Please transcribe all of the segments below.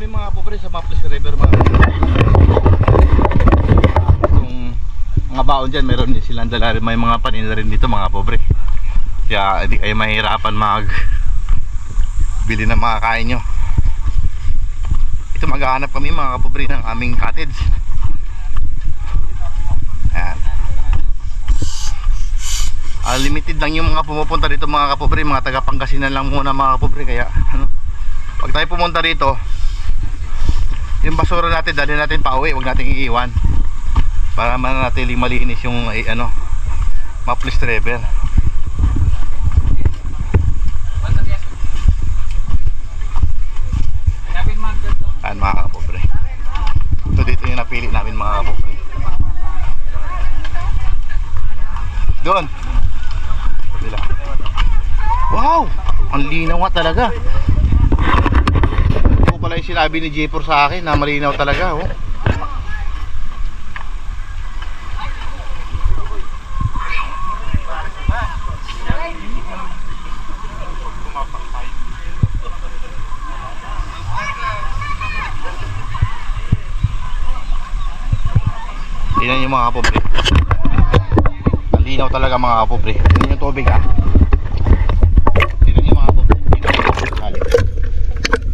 kami mga pobre sa Maples River mga. Itong mga baon dyan, meron din silang dala rin, may mga paninda rin dito mga pobre. Kaya hindi kayo mahirapan mag bili ng mga kain nyo. Ito maghahanap kami mga kapobre ng aming cottage. Ayan. Limited lang yung mga pumupunta dito mga kapobre, mga taga Pangasinan lang muna mga kapobre. Kaya ano, pag tayo pumunta dito, yung basura natin dali natin pa uwi, huwag natin iiwan para manatiling malinis yung ano, Maples River. Ayan mga kapobre, ito dito yung napili namin mga kapobre. Doon. Wow! Ang linaw nga talaga. Ito pala yung sinabi ni J4 sa akin na malinaw talaga, oh. Tingnan yung mga kapobre. Ang linaw talaga mga kapobre. Tingnan yung tubig ha. Tingnan yung mga kapobre.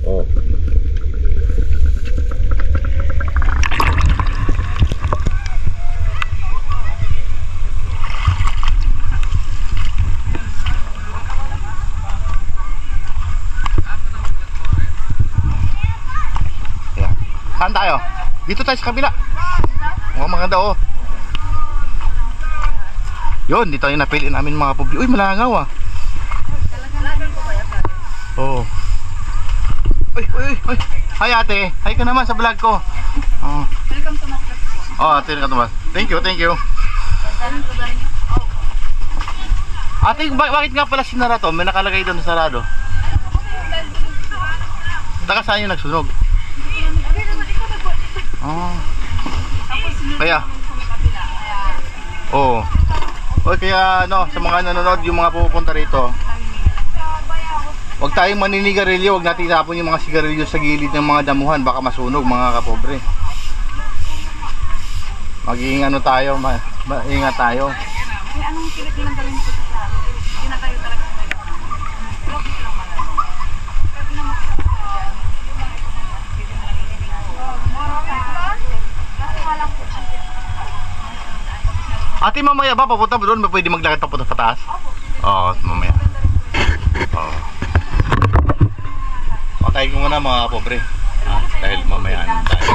Oh. Yeah. Saan tayo? Dito tayo sa kabila. Mukhang maganda oh. Yun, dito yung napili namin mga kapobre. Uy, malangaw ah. Oo. Uy, uy, uy. Hi ate, hi ka naman sa vlog ko. Oh. Welcome to Maples. Oh, ate ka naman. Thank you, thank you. Ate, bakit nga pala sinara to? May nakalagay doon na sarado. Taka saan yung nagsunog? Oh. Kaya oo. O kaya ano, sa mga nanonood, yung mga pupunta rito, huwag tayong maninigarilyo, huwag natin itapon yung mga sigarilyo sa gilid ng mga damuhan, baka masunog mga kapobre. Maging ano tayo, maingat tayo. Anong kilit nilang galing po sa hindi na tayo talaga Ate, mamaya ba papunta ba doon? Pwede maglakad papunta sa taas? Oo, mamaya. Oo. Patayin ko muna mga pobre. Dahil mamaya tayo.